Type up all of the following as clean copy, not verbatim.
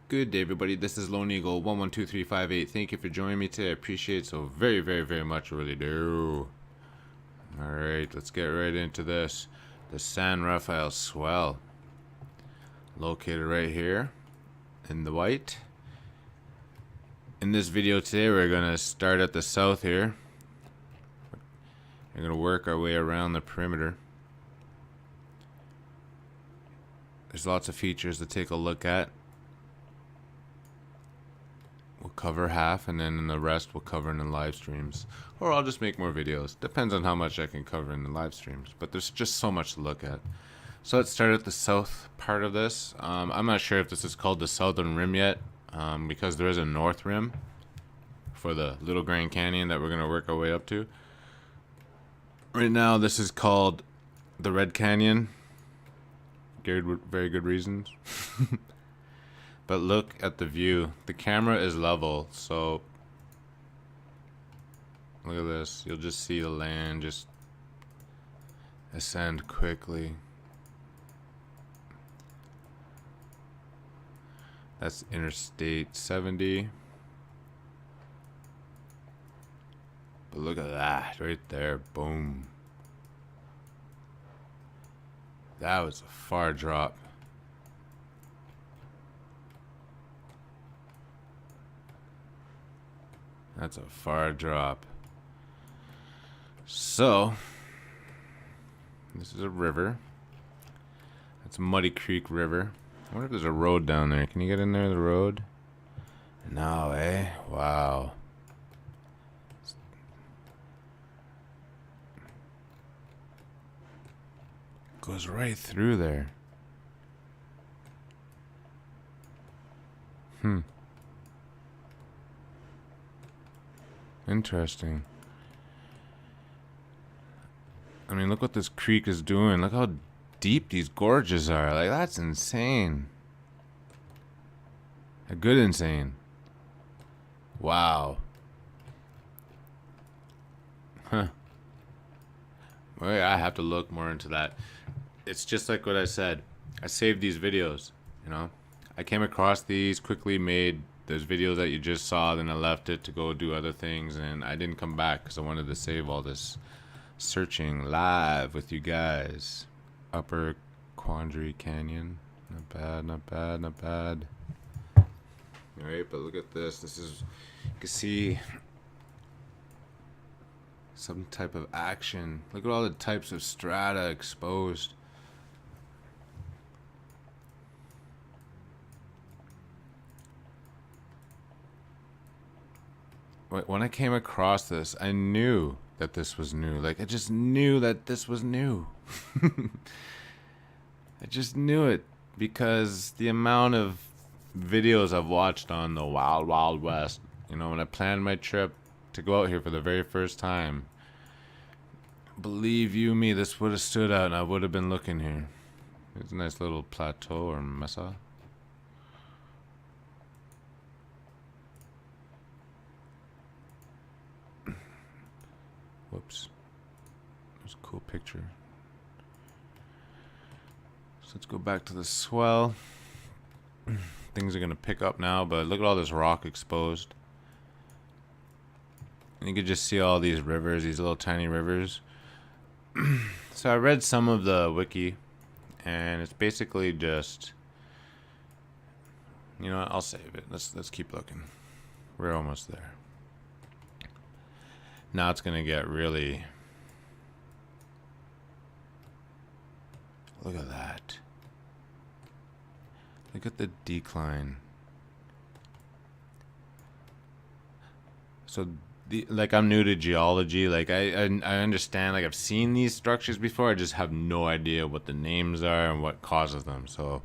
Good day, everybody. This is Lone Eagle 112358. Thank you for joining me today. I appreciate it so very, very, very much. I really do. Alright, let's get right into this. The San Rafael Swell. Located right here in the white. In this video today, we're going to start at the south here. We're going to work our way around the perimeter. There's lots of features to take a look at. We'll cover half, and then the rest we'll cover in the live streams. Or I'll just make more videos. Depends on how much I can cover in the live streams. But there's just so much to look at. So let's start at the south part of this. I'm not sure if this is called the Southern Rim yet. Because there is a North Rim for the Little Grand Canyon that we're going to work our way up to. Right now this is called the Red Canyon. Very good reasons. But look at the view. The camera is level, so look at this. You'll just see the land just ascend quickly. That's Interstate 70. But look at that right there. Boom. That was a far drop. That's a far drop. So, this is a river. That's Muddy Creek River. I wonder if there's a road down there. Can you get in there, the road? No, eh? Wow. Goes right through there. Interesting. I mean, look what this creek is doing. Look how deep these gorges are. Like, that's insane. A good insane. Wow. Huh. Well, yeah, I have to look more into that. It's just like what I said. I saved these videos, you know. I came across these, quickly made those videos that you just saw, then I left it to go do other things, and I didn't come back because I wanted to save all this searching live with you guys. Upper Quandary Canyon. Not bad, not bad, not bad. Alright, but look at this. This is, you can see some type of action. Look at all the types of strata exposed. When I came across this, I knew that this was new. Like, I just knew that this was new. I just knew it because the amount of videos I've watched on the Wild Wild West, you know, when I planned my trip to go out here for the very first time, believe you me, this would have stood out and I would have been looking here. It's a nice little plateau or mesa. Whoops. There's a cool picture. So let's go back to the swell. Things are going to pick up now, but look at all this rock exposed. And you can just see all these rivers, these little tiny rivers. So I read some of the wiki, and it's basically just, you know what, I'll save it. Let's keep looking. We're almost there. Now it's gonna get really. Look at that. Look at the decline. So, like, I'm new to geology. Like, I understand. Like, I've seen these structures before. I just have no idea what the names are and what causes them. So,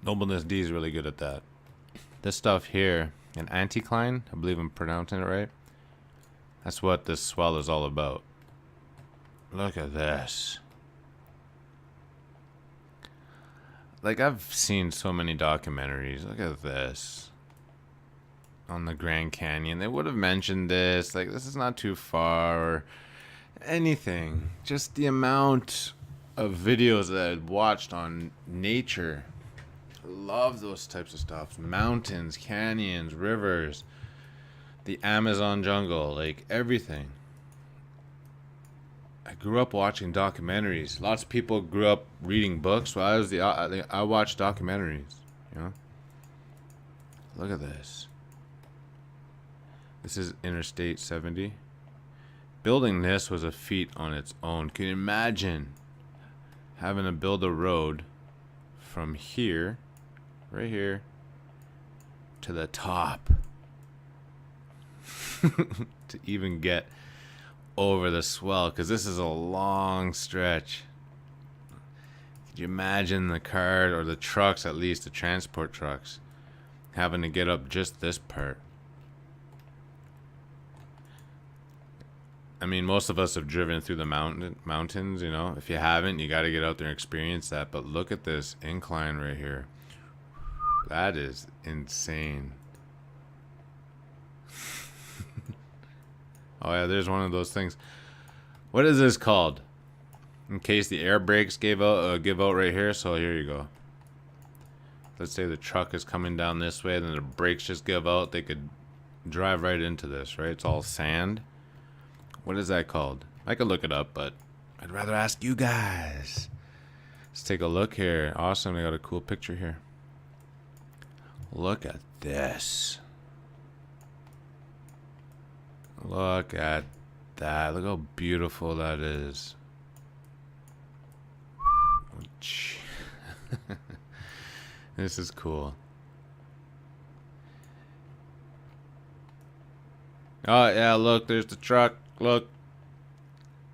Nobleness D is really good at that. This stuff here, an anticline. I believe I'm pronouncing it right. That's what this swell is all about. Look at this. Like, I've seen so many documentaries. Look at this. On the Grand Canyon. They would have mentioned this. Like, this is not too far or anything. Just the amount of videos that I've watched on nature. I love those types of stuff. Mountains, canyons, rivers. The Amazon jungle, like everything. I grew up watching documentaries. Lots of people grew up reading books. Well, I watched documentaries. You know. Look at this. This is Interstate 70. Building this was a feat on its own. Can you imagine having to build a road from here, right here, to the top? To even get over the swell, because this is a long stretch. Could you imagine the car or the trucks, at least the transport trucks, having to get up just this part? I mean, most of us have driven through the mountains, you know. If you haven't, you got to get out there and experience that. But look at this incline right here. That is insane. Oh yeah, there's one of those things. What is this called? In case the air brakes give out right here. So here you go. Let's say the truck is coming down this way, then the brakes just give out. They could drive right into this, right? It's all sand. What is that called? I could look it up, but I'd rather ask you guys. Let's take a look here. Awesome, I got a cool picture here. Look at this. Look at that. Look how beautiful that is. This is cool. Oh, yeah, look, there's the truck. Look.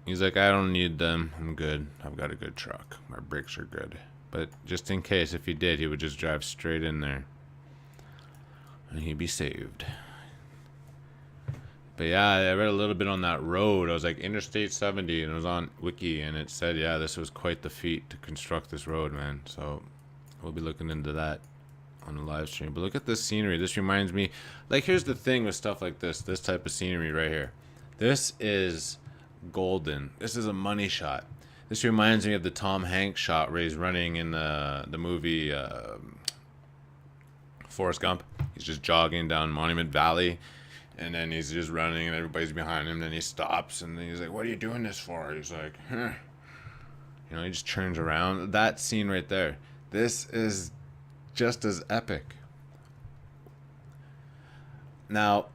He's like, I don't need them. I'm good. I've got a good truck. My brakes are good. But just in case, if he did, he would just drive straight in there. And he'd be saved. But yeah, I read a little bit on that road. I was like, Interstate 70, and it was on Wiki, and it said, yeah, this was quite the feat to construct this road, man. So we'll be looking into that on the live stream. But look at this scenery. This reminds me, like, here's the thing with stuff like this type of scenery right here. This is golden. This is a money shot. This reminds me of the Tom Hanks shot where he's running in the movie Forrest Gump. He's just jogging down Monument Valley. And then he's just running and everybody's behind him. Then he stops and then he's like, what are you doing this for? He's like, You know, he just turns around. That scene right there. This is just as epic. Now,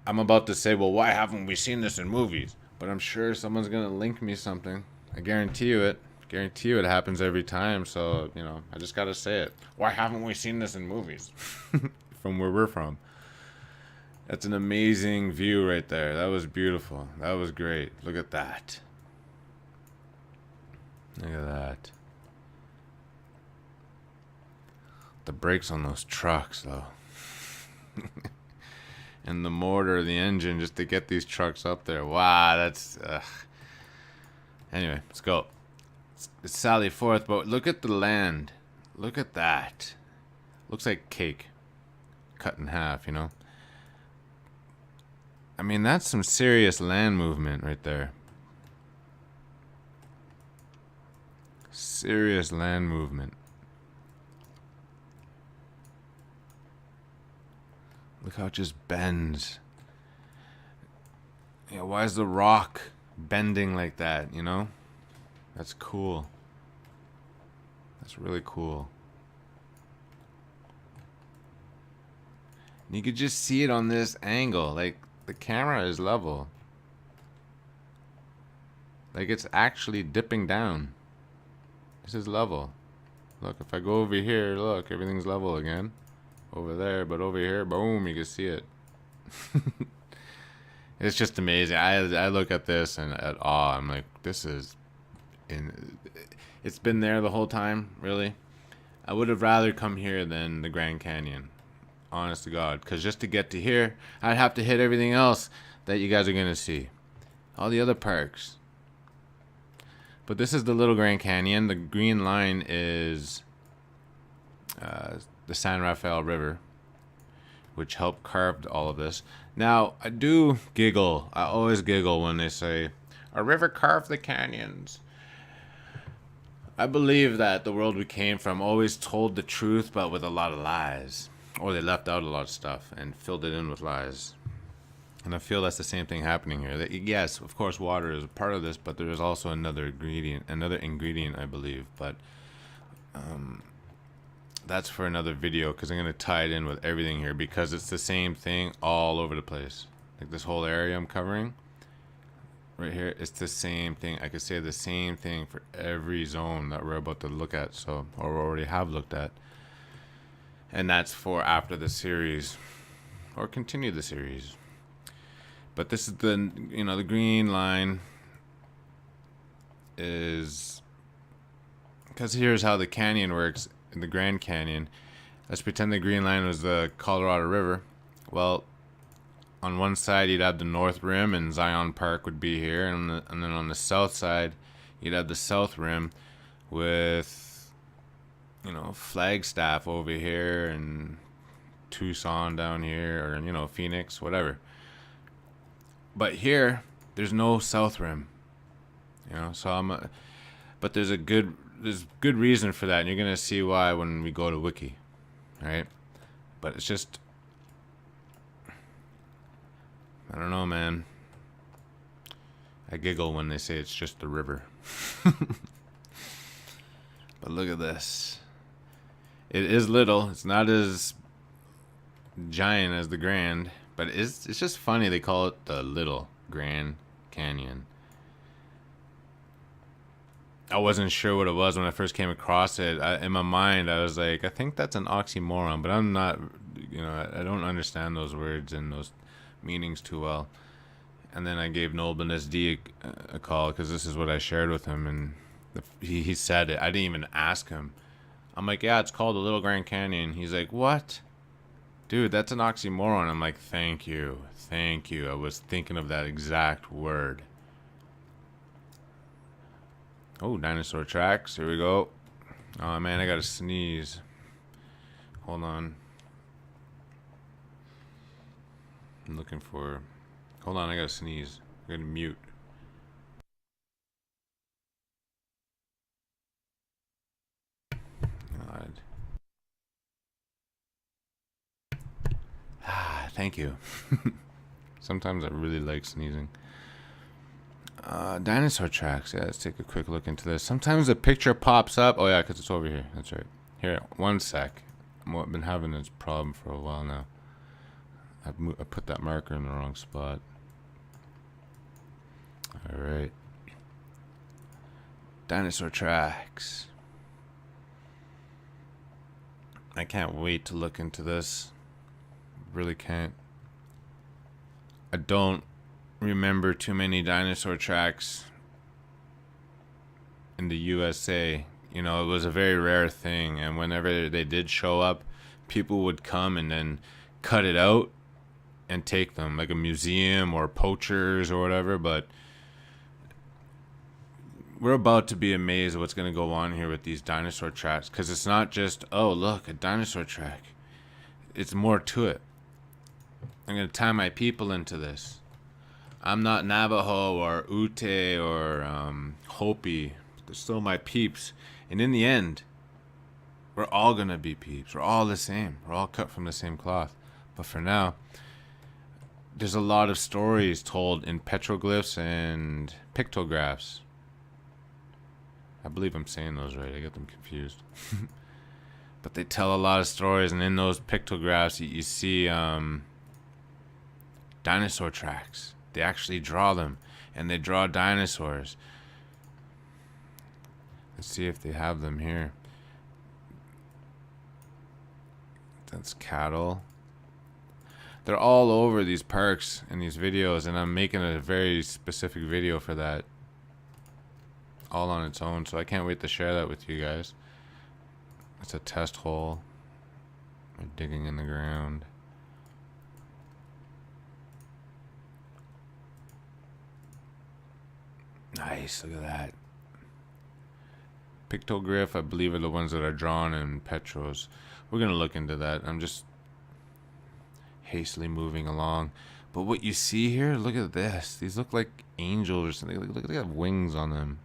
I'm about to say, well, why haven't we seen this in movies? But I'm sure someone's gonna link me something. I guarantee you it. Guarantee you it happens every time. So, you know, I just gotta say it. Why haven't we seen this in movies? From where we're from. That's an amazing view right there. That was beautiful. That was great. Look at that. Look at that. The brakes on those trucks, though. And the mortar, the engine, just to get these trucks up there. Wow, that's... Anyway, let's go. It's Sally Forth, but look at the land. Look at that. Looks like cake. Cut in half, you know? I mean, that's some serious land movement right there. Serious land movement. Look how it just bends. Yeah, why is the rock bending like that, you know? That's cool. That's really cool. And you could just see it on this angle. Like, the camera is level. Like, it's actually dipping down. This is level. Look, if I go over here, look, everything's level again. Over there, but over here, boom, you can see it. It's just amazing. I look at this and at awe. I'm like, this is... It's been there the whole time, really. I would have rather come here than the Grand Canyon. Honest to God. Because just to get to here, I'd have to hit everything else that you guys are going to see. All the other parks. But this is the Little Grand Canyon. The green line is the San Rafael River, which helped carve all of this. Now, I do giggle. I always giggle when they say, a river carved the canyons. I believe that the world we came from always told the truth, but with a lot of lies. Or they left out a lot of stuff and filled it in with lies. And I feel that's the same thing happening here. That, yes, of course, water is a part of this, but there is also another ingredient, I believe. But that's for another video, because I'm going to tie it in with everything here, because it's the same thing all over the place. Like this whole area I'm covering right here, it's the same thing. I could say the same thing for every zone that we're about to look at, so, or already have looked at. And that's for after the series, or continue the series. But this is the, you know, the green line is, because here's how the canyon works in the Grand Canyon. Let's pretend the green line was the Colorado River. Well, on one side you'd have the North Rim and Zion Park would be here, and then on the south side you'd have the South Rim with, you know, Flagstaff over here and Tucson down here, or, you know, Phoenix, whatever. But here there's no South Rim, you know, so but there's good reason for that, and you're gonna see why when we go to Wiki, right? But it's just, I don't know, man. I giggle when they say it's just the river. But look at this. It is little. It's not as giant as the Grand, but it's just funny they call it the Little Grand Canyon. I wasn't sure what it was when I first came across it. In my mind, I was like, I think that's an oxymoron, but I'm not, you know, I don't understand those words and those meanings too well. And then I gave Nolan SD a call, because this is what I shared with him, and he said it. I didn't even ask him. I'm like, yeah, it's called the Little Grand Canyon. He's like, what? Dude, that's an oxymoron. I'm like, thank you. Thank you. I was thinking of that exact word. Oh, dinosaur tracks. Here we go. Oh, man, I gotta sneeze. Hold on. I'm looking for... Hold on, I gotta sneeze. I'm gonna mute. God. Thank you. Sometimes I really like sneezing. Dinosaur tracks. Yeah, let's take a quick look into this. Sometimes a picture pops up. Oh yeah, because it's over here. That's right. Here, one sec. I've been having this problem for a while now. I put that marker in the wrong spot. Alright. Dinosaur tracks. I can't wait to look into this. Really can't. I don't remember too many dinosaur tracks in the USA. You know, it was a very rare thing, and whenever they did show up, people would come and then cut it out and take them, like a museum or poachers or whatever. But we're about to be amazed at what's going to go on here with these dinosaur tracks, because it's not just, oh look, a dinosaur track. It's more to it. I'm going to tie my people into this. I'm not Navajo or Ute or Hopi. They're still my peeps. And in the end, we're all going to be peeps. We're all the same. We're all cut from the same cloth. But for now, there's a lot of stories told in petroglyphs and pictographs. I believe I'm saying those right. I get them confused. But they tell a lot of stories, and in those pictographs, you see dinosaur tracks. They actually draw them, and they draw dinosaurs. Let's see if they have them here. That's cattle. They're all over these parks and these videos, and I'm making a very specific video for that, all on its own, so I can't wait to share that with you guys. It's a test hole. We're digging in the ground. Nice, look at that. Pictoglyph, I believe, are the ones that are drawn in petros. We're gonna look into that. I'm just hastily moving along. But what you see here, look at this. These look like angels or something. Look, they have wings on them.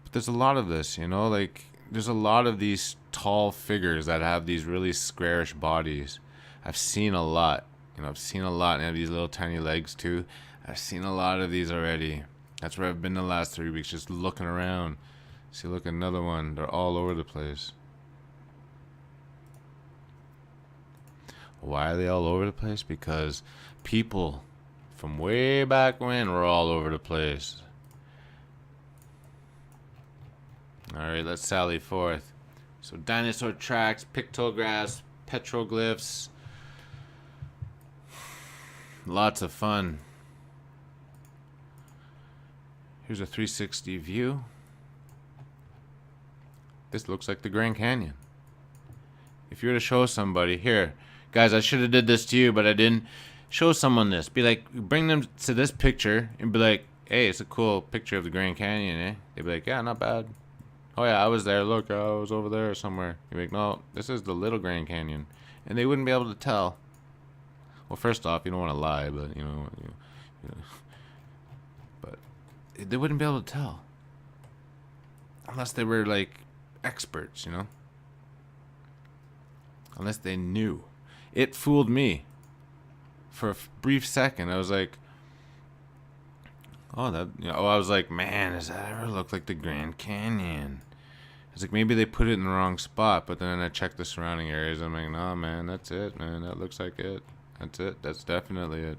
But there's a lot of this, you know, like there's a lot of these tall figures that have these really squarish bodies. I've seen a lot. You know, I've seen a lot, and they have these little tiny legs too. I've seen a lot of these already. That's where I've been the last 3 weeks, just looking around. See, look, another one. They're all over the place. Why are they all over the place? Because people from way back when were all over the place. Alright, let's sally forth. So dinosaur tracks, pictographs, petroglyphs. Lots of fun. Here's a 360 view. This looks like the Grand Canyon. If you were to show somebody, here, guys, I should have did this to you, but I didn't. Show someone this. Be like, bring them to this picture and be like, hey, it's a cool picture of the Grand Canyon, eh? They'd be like, yeah, not bad. Oh yeah, I was there. Look, I was over there somewhere. You'd be like, no, this is the Little Grand Canyon. And they wouldn't be able to tell. Well, first off, you don't want to lie, but, you know, but they wouldn't be able to tell. Unless they were, like, experts, you know? Unless they knew. It fooled me. For a brief second, I was like, oh, that, you know, I was like, man, does that ever look like the Grand Canyon? It's like, maybe they put it in the wrong spot, but then I checked the surrounding areas. I'm like, no, man, that's it, man. That looks like it. That's it. That's definitely it.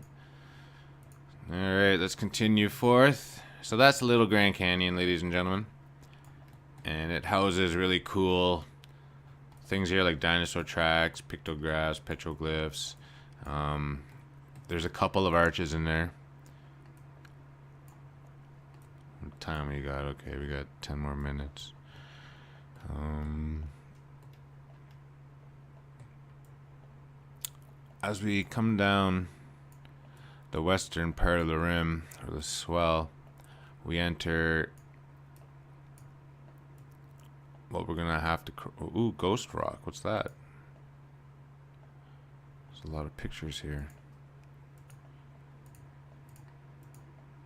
All right, let's continue forth. So that's the Little Grand Canyon, ladies and gentlemen. And it houses really cool things here like dinosaur tracks, pictographs, petroglyphs. There's a couple of arches in there. What time we got? Okay, we got 10 more minutes. As we come down the western part of the rim, or the swell, we enter what we're gonna have to. Ooh, Ghost Rock. What's that? There's a lot of pictures here.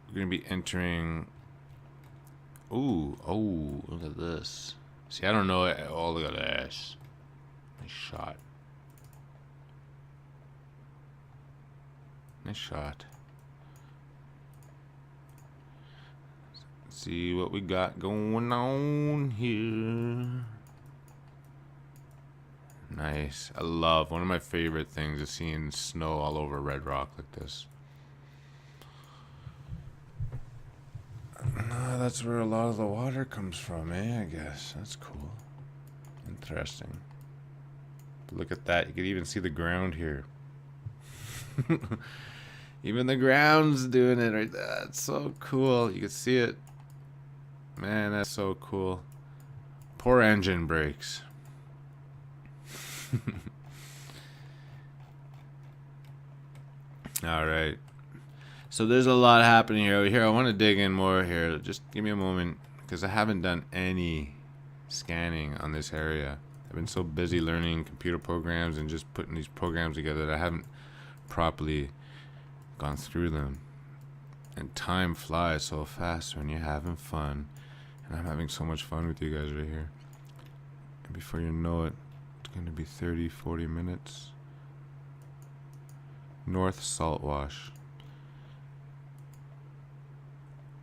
We're gonna be entering. Ooh, oh, look at this. See, I don't know. Oh, look at this. Nice shot. Nice shot. see what we got going on here. Nice. I love, one of my favorite things is seeing snow all over Red Rock like this. That's where a lot of the water comes from, I guess. That's cool. Interesting. But look at that. You can even see the ground here. Even the ground's doing it right there. That's so cool. You can see it. Man, that's so cool. Poor engine brakes. Alright. So there's a lot happening here. Over here, I want to dig in more here. Just give me a moment, because I haven't done any scanning on this area. I've been so busy learning computer programs and just putting these programs together that I haven't properly gone through them. And time flies so fast when you're having fun. And I'm having so much fun with you guys right here. And before you know it, it's going to be 30, 40 minutes. North Saltwash.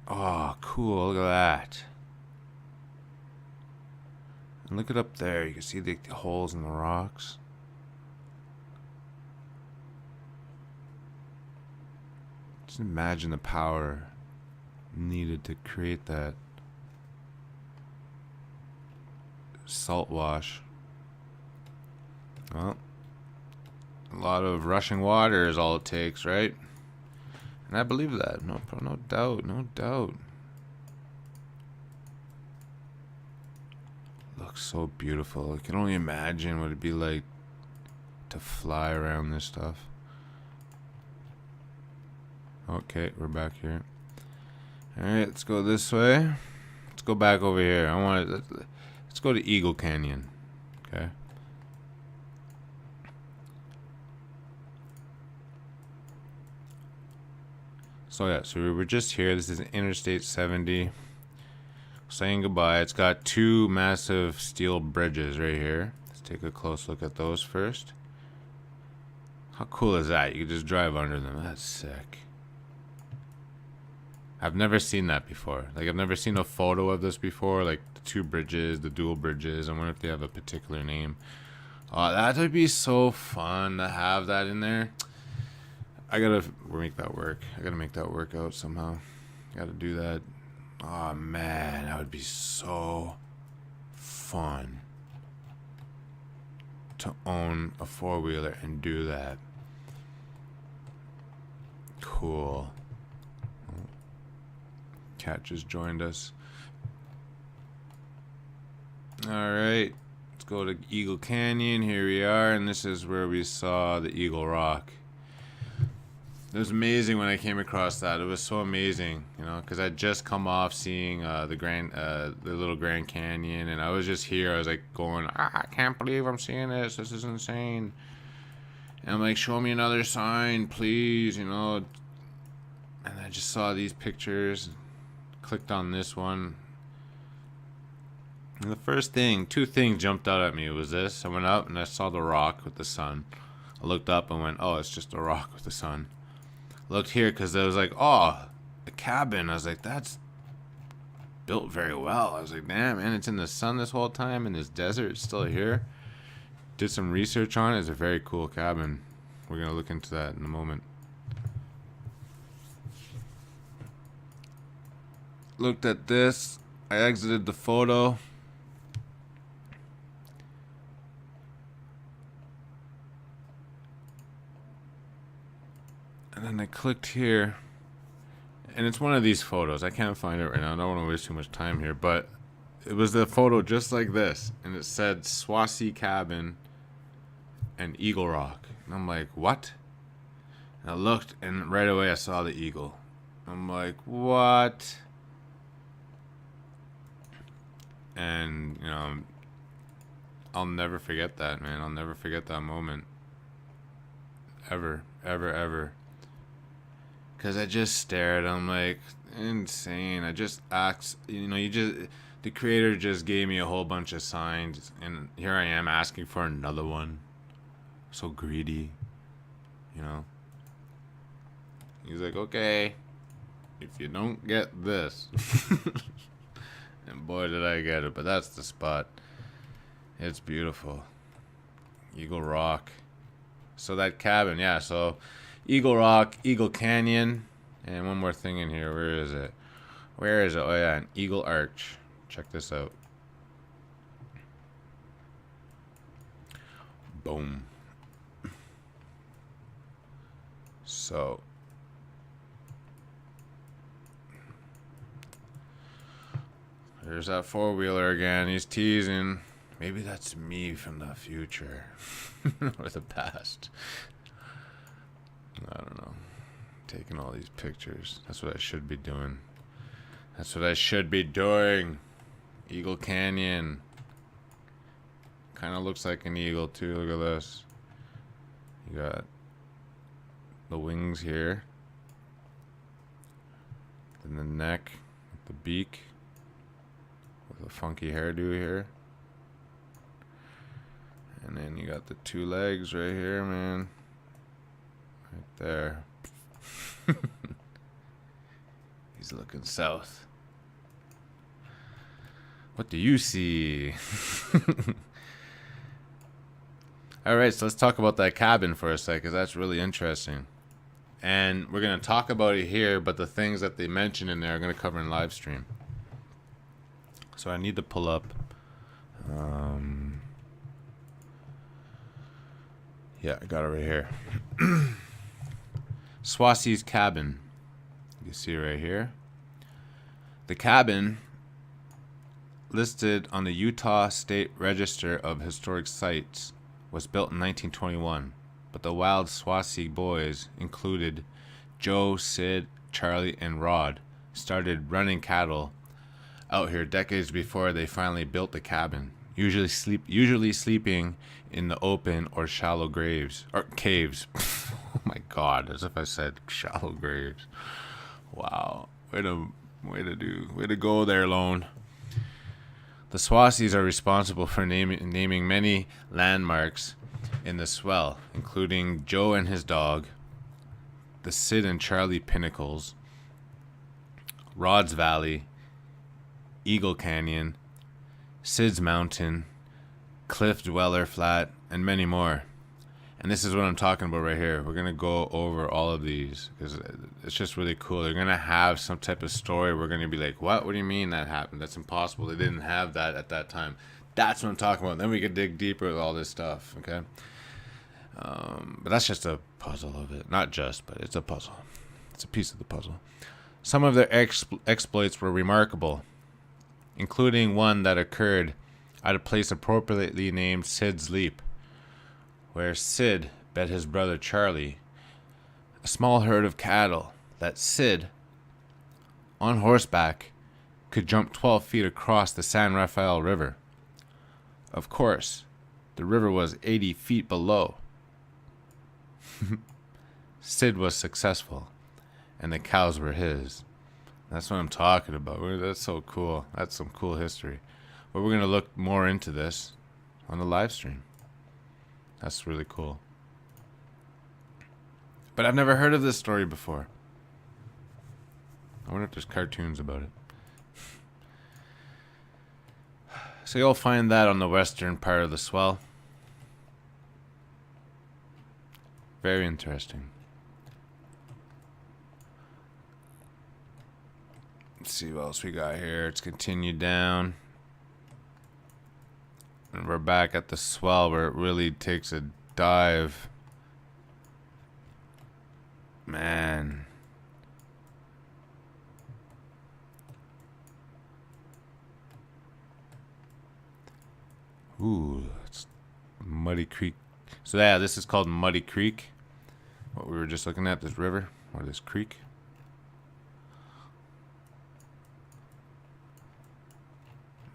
Oh, cool. Look at that. And look it up there. You can see the holes in the rocks. Just imagine the power needed to create that salt wash. Well, a lot of rushing water is all it takes, right? And I believe that. No doubt, no doubt. Looks so beautiful. I can only imagine what it'd be like to fly around this stuff. Okay, we're back here. Alright, let's go this way. Let's go back over here. Let's go to Eagle Canyon. Okay. So yeah, so we were just here. This is Interstate 70. Saying goodbye. It's got two massive steel bridges right here. Let's take a close look at those first. How cool is that? You can just drive under them. That's sick. I've never seen that before. Like, I've never seen a photo of this before. Like, the two bridges, the dual bridges. I wonder if they have a particular name. That would be so fun to have that in there. I gotta make that work. I gotta make that work out somehow. Gotta do that. Oh man, that would be so fun to own a four-wheeler and do that. Cool. Cat just joined us. Alright, let's go to Eagle Canyon. Here we are, and this is where we saw the Eagle Rock. It was amazing when I came across that. It was so amazing, you know, because I'd just come off seeing the little Grand Canyon, and I was just here. I was like going, I can't believe I'm seeing this. This is insane. And I'm like, show me another sign, please, you know. And I just saw these pictures, clicked on this one. And the first thing, two things jumped out at me. It was this. I went up and I saw the rock with the sun. I looked up and went, oh, it's just a rock with the sun. Looked here because I was like, oh, a cabin. I was like, that's built very well. I was like, damn, man, it's in the sun this whole time in this desert. It's still here. Did some research on it. It's a very cool cabin. We're going to look into that in a moment. Looked at this. I exited the photo. And then I clicked here, and it's one of these photos. I can't find it right now. I don't want to waste too much time here, but it was a photo just like this, and it said Swassee Cabin and Eagle Rock. And I'm like, what? And I looked, and right away I saw the eagle. I'm like, what? And, you know, I'll never forget that, man. I'll never forget that moment. Ever, ever, ever. Because I just stared. I'm like, insane. I just asked, you know, the creator just gave me a whole bunch of signs, and here I am asking for another one. So greedy, you know. He's like, okay. if you don't get this. And boy, did I get it. But that's the spot. It's beautiful. Eagle Rock. So that cabin, yeah. So Eagle Rock, Eagle Canyon, and one more thing in here. Where is it? Where is it? Oh, yeah, an Eagle Arch. Check this out. Boom. So there's that four-wheeler again. He's teasing. Maybe that's me from the future. Or the past. I don't know. Taking all these pictures. That's what I should be doing. That's what I should be doing. Eagle Canyon. Kind of looks like an eagle too. Look at this. You got the wings here. Then the neck. The beak. With a funky hairdo here. And then you got the two legs right here, man. Right there. He's looking south. What do you see? Alright, so let's talk about that cabin for a sec, because that's really interesting. And we're going to talk about it here, but the things that they mention in there are going to cover in live stream. So I need to pull up. Yeah, I got it right here. Swasi's cabin. You see right here. The cabin, listed on the Utah State Register of Historic Sites, was built in 1921, but the wild Swasi boys, included Joe, Sid, Charlie, and Rod, started running cattle out here decades before they finally built the cabin, usually sleeping in the open or shallow graves or caves. Oh my god, as if I said shallow graves. Wow. Way to go there, Lone. The Swasis are responsible for naming many landmarks in the swell, including Joe and his dog, the Sid and Charlie Pinnacles, Rod's Valley, Eagle Canyon, Sid's Mountain, Cliff Dweller Flat, and many more. And this is what I'm talking about right here. We're going to go over all of these because it's just really cool. They're going to have some type of story. We're going to be like, what? What do you mean that happened? That's impossible. They didn't have that at that time. That's what I'm talking about. Then we can dig deeper with all this stuff, okay? But that's just a puzzle of it. Not just, but it's a puzzle. It's a piece of the puzzle. Some of their exploits were remarkable, including one that occurred at a place appropriately named Sid's Leap, where Sid bet his brother Charlie a small herd of cattle that Sid, on horseback, could jump 12 feet across the San Rafael River. Of course, the river was 80 feet below. Sid was successful, and the cows were his. That's what I'm talking about. That's so cool. That's some cool history. But we're going to look more into this on the live stream. That's really cool. But I've never heard of this story before. I wonder if there's cartoons about it. So you'll find that on the western part of the swell. Very interesting. Let's see what else we got here. It's continued down. And we're back at the swell where it really takes a dive. Man. Ooh, it's Muddy Creek. So yeah, this is called Muddy Creek. What we were just looking at, this river, or this creek.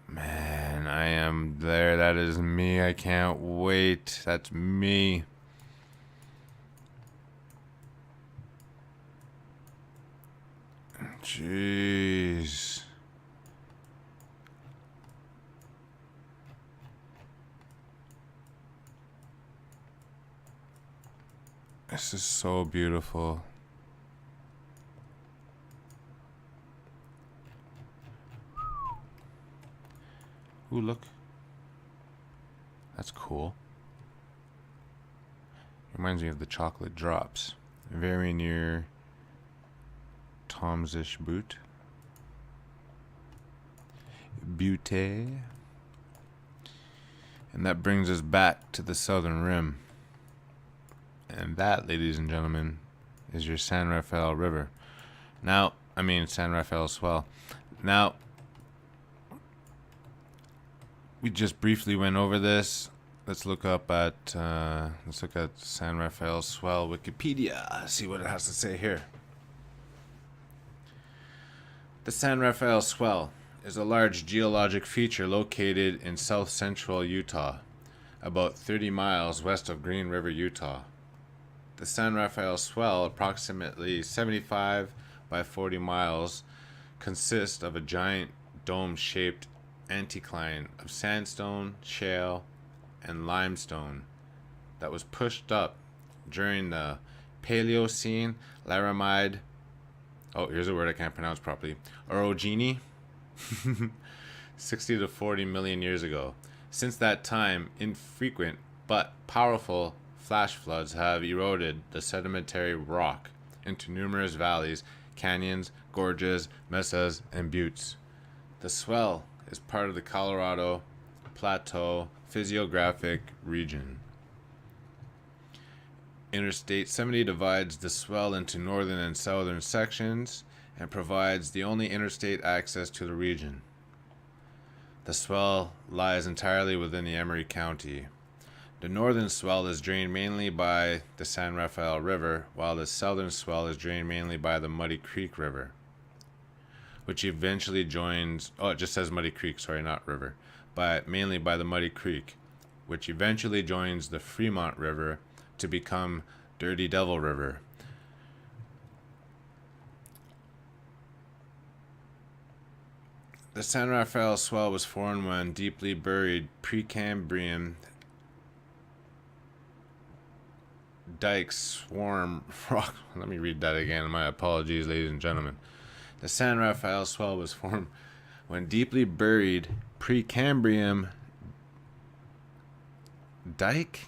Man, I am there. That is me. I can't wait. That's me. Jeez. This is so beautiful. Ooh, look. That's cool. Reminds me of the chocolate drops. Very near Tom's-ish Butte. Butte. And that brings us back to the southern rim. And that, ladies and gentlemen, is your San Rafael River. Now, San Rafael Swell. Now, we just briefly went over this. Let's look at San Rafael Swell Wikipedia. See what it has to say here. The San Rafael Swell is a large geologic feature located in south-central Utah, about 30 miles west of Green River, Utah. The San Rafael Swell, approximately 75 by 40 miles, consists of a giant dome-shaped anticline of sandstone, shale, and limestone that was pushed up during the Paleocene, Laramide, here's a word I can't pronounce properly, orogeny, 60 to 40 million years ago. Since that time, infrequent but powerful flash floods have eroded the sedimentary rock into numerous valleys, canyons, gorges, mesas, and buttes. The swell is part of the Colorado Plateau physiographic region. Interstate 70 divides the swell into northern and southern sections and provides the only interstate access to the region. The swell lies entirely within the Emery County. The northern swell is drained mainly by the San Rafael River, while the southern swell is drained mainly by the Muddy Creek River, which eventually joins, it just says Muddy Creek, sorry, not river, but mainly by the Muddy Creek, which eventually joins the Fremont River to become Dirty Devil River. The San Rafael Swell was formed when deeply buried Precambrian dike swarm rock. Let me read that again. My apologies, ladies and gentlemen. The San Rafael Swell was formed when deeply buried Precambrian dike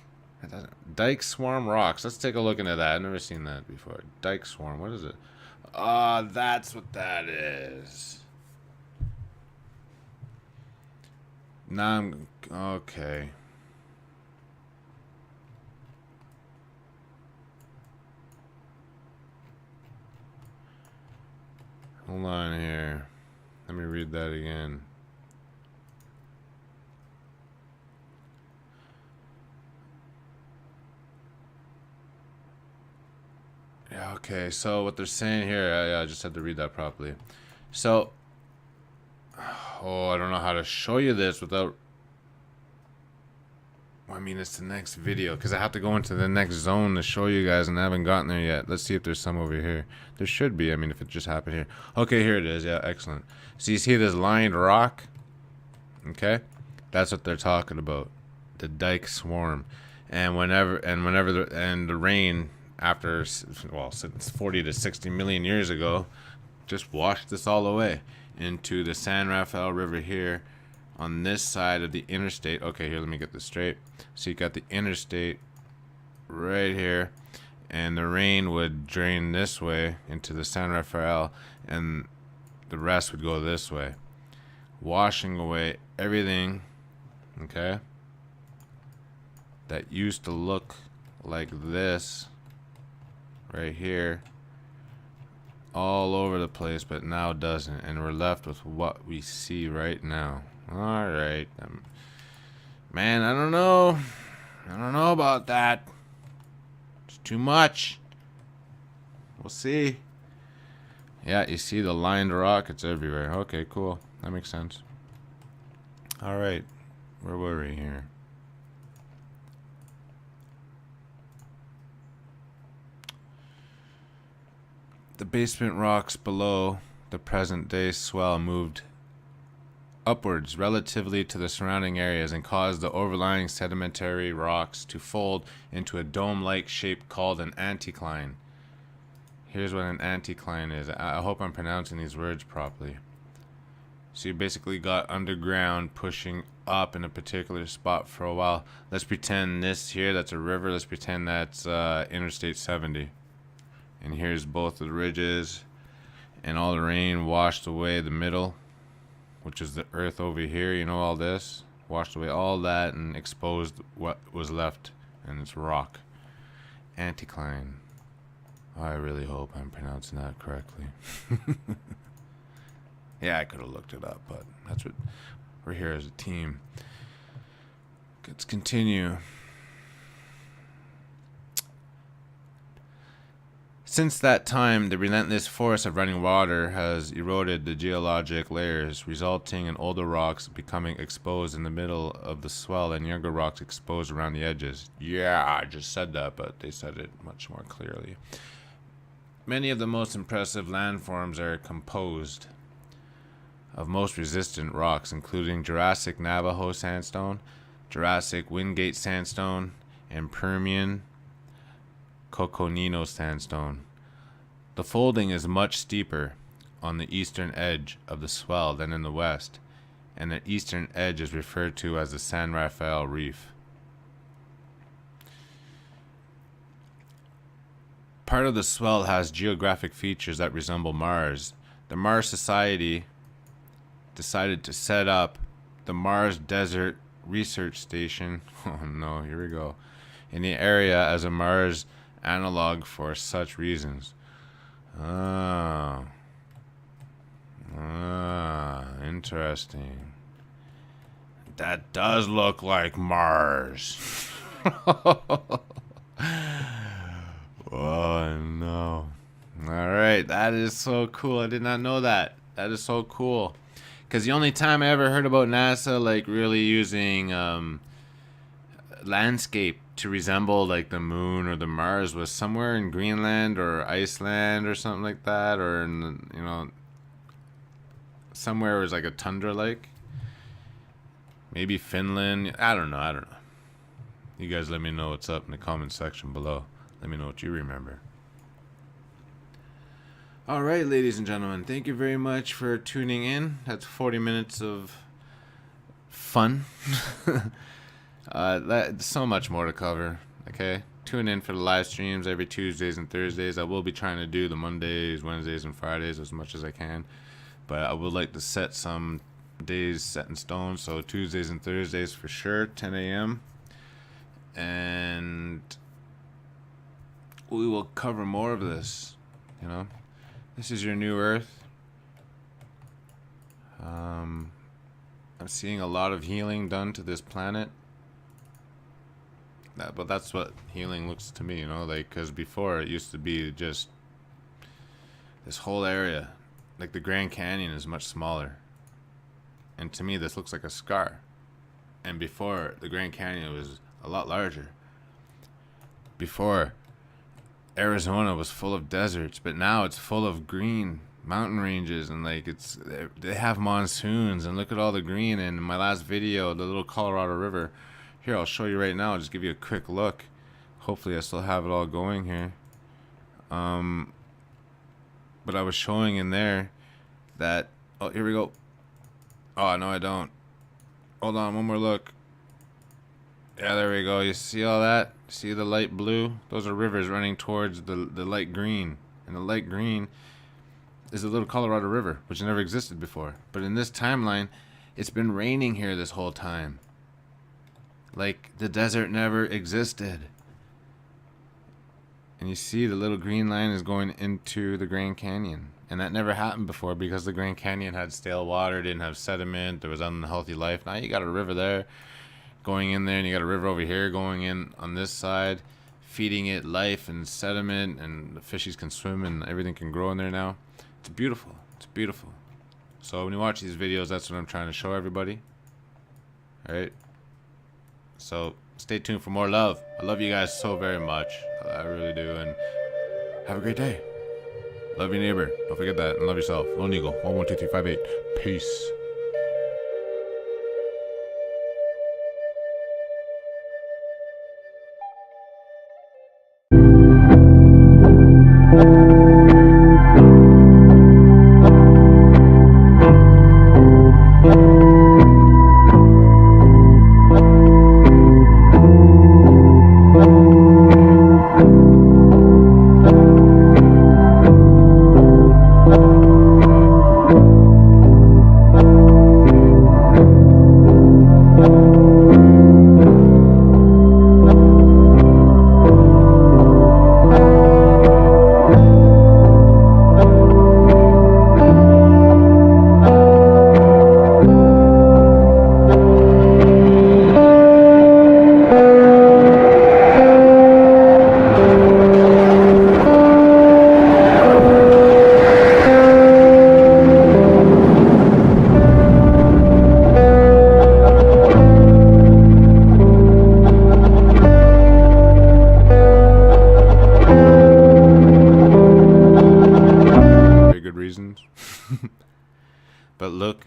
swarm rocks. Let's take a look into that. I've never seen that before. Dike swarm. What is it? That's what that is. Now I'm okay. Hold on here. Let me read that again. Yeah, okay. So what they're saying here, I just had to read that properly. So, I don't know how to show you this without. It's the next video because I have to go into the next zone to show you guys, and I haven't gotten there yet. Let's see if there's some over here. There should be. If it just happened here. Okay, here it is. Yeah, excellent. So you see this lined rock? Okay, that's what they're talking about. The dike swarm, and whenever the rain after since 40 to 60 million years ago, just washed this all away into the San Rafael River here. On this side of the interstate. Okay, here, let me get this straight. So you got the interstate right here, and the rain would drain this way into the San Rafael, and the rest would go this way, washing away everything, okay, that used to look like this right here all over the place, but now doesn't, and we're left with what we see right now. All right, man, I don't know about that. It's too much. We'll see. Yeah, you see the lined rock, it's everywhere. Okay, cool, that makes sense. All right, where were we here? The basement rocks below the present day swell moved upwards relatively to the surrounding areas and caused the overlying sedimentary rocks to fold into a dome-like shape called an anticline. Here's what an anticline is. I hope I'm pronouncing these words properly. So you basically got underground pushing up in a particular spot for a while. Let's pretend this here, that's a river. Let's pretend that's Interstate 70. And here's both of the ridges, and all the rain washed away the middle, which is the earth over here. You know, all this washed away all that and exposed what was left, and it's rock. Anticline. I really hope I'm pronouncing that correctly. Yeah, I could have looked it up, but that's what we're here as a team. Let's continue. Since that time, the relentless force of running water has eroded the geologic layers, resulting in older rocks becoming exposed in the middle of the swell and younger rocks exposed around the edges. Yeah, I just said that, but they said it much more clearly. Many of the most impressive landforms are composed of most resistant rocks, including Jurassic Navajo sandstone, Jurassic Wingate sandstone, and Permian Coconino sandstone. The folding is much steeper on the eastern edge of the swell than in the west, and the eastern edge is referred to as the San Rafael Reef. Part of the swell has geographic features that resemble Mars. The Mars Society decided to set up the Mars Desert Research Station, oh no, here we go, in the area as a Mars analog for such reasons. Interesting. That does look like Mars. Oh no. Alright, that is so cool. I did not know that. That is so cool. Because the only time I ever heard about NASA like really using landscape to resemble like the moon or the Mars was somewhere in Greenland or Iceland or something like that, or in the, you know, somewhere it was like a tundra like, maybe Finland. I don't know. You guys let me know what's up in the comment section below. Let me know what you remember. All right, ladies and gentlemen, thank you very much for tuning in. That's 40 minutes of fun. That's so much more to cover. Okay, tune in for the live streams every Tuesdays and Thursdays. I will be trying to do the Mondays, Wednesdays, and Fridays as much as I can, but I would like to set some days set in stone. So Tuesdays and Thursdays for sure, 10 a.m. And we will cover more of this. You know, this is your new Earth. I'm seeing a lot of healing done to this planet. But that's what healing looks to me, you know, like, because before it used to be just this whole area, like the Grand Canyon is much smaller, and to me this looks like a scar. And before, the Grand Canyon was a lot larger. Before, Arizona was full of deserts, but now it's full of green mountain ranges, and like they have monsoons, and look at all the green. And in my last video, the little Colorado River, here I'll show you right now, just give you a quick look. Hopefully I still have it all going here. But I was showing in there that, oh, here we go. Oh no, I don't. Hold on, one more look. Yeah, there we go. You see all that? See the light blue? Those are rivers running towards the light green. And the light green is the little Colorado River, which never existed before. But in this timeline, it's been raining here this whole time. Like the desert never existed. And you see the little green line is going into the Grand Canyon. And that never happened before because the Grand Canyon had stale water, didn't have sediment, there was unhealthy life. Now you got a river there going in there, and you got a river over here going in on this side, feeding it life and sediment, and the fishies can swim and everything can grow in there now. It's beautiful. It's beautiful. So when you watch these videos, that's what I'm trying to show everybody. Alright? So stay tuned for more love. I love you guys so very much. I really do. And have a great day. Love your neighbor. Don't forget that. And love yourself. Lone Eagle 112358. Peace.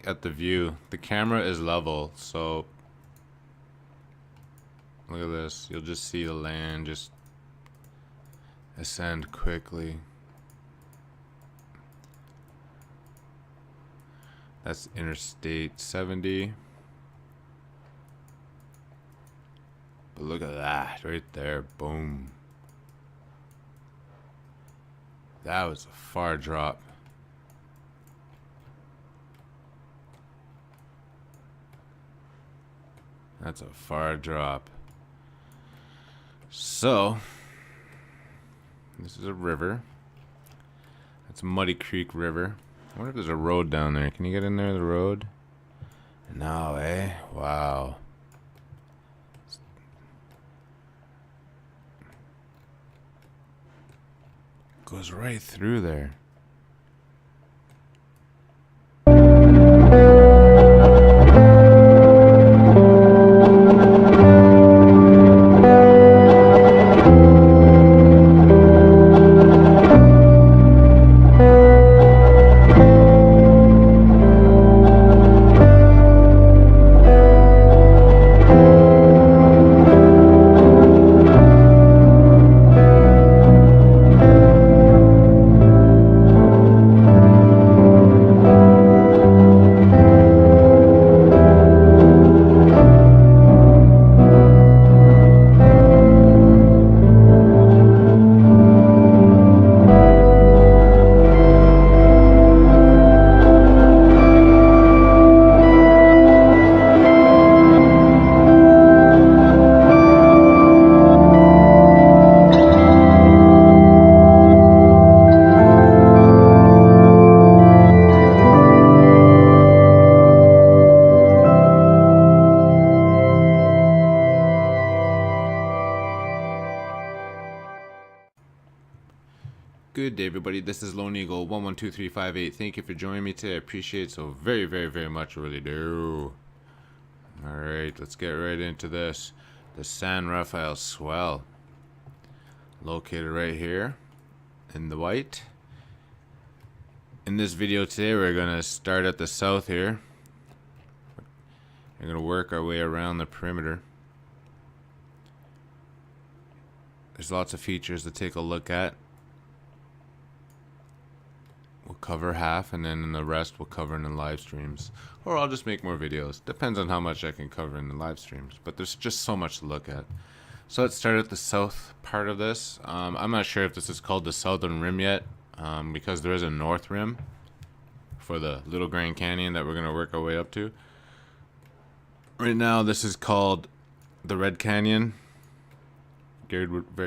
at the view. The camera is level, so look at this. You'll just see the land just ascend quickly. That's Interstate 70. But look at that right there. Boom. That was a far drop. That's a far drop. So, this is a river. That's Muddy Creek River. I wonder if there's a road down there. Can you get in there, the road? No, eh? Wow. Goes right through there. Good day, everybody. This is Lone Eagle 112358. Thank you for joining me today. I appreciate it so very, very, very much. I really do. Alright, let's get right into this. The San Rafael Swell. Located right here in the white. In this video today, we're going to start at the south here. We're going to work our way around the perimeter. There's lots of features to take a look at. We'll cover half, and then the rest we'll cover in the live streams. Or I'll just make more videos. Depends on how much I can cover in the live streams. But there's just so much to look at. So let's start at the south part of this. I'm not sure if this is called the Southern Rim yet, because there is a North Rim for the Little Grand Canyon that we're going to work our way up to. Right now, this is called the Red Canyon. Geared very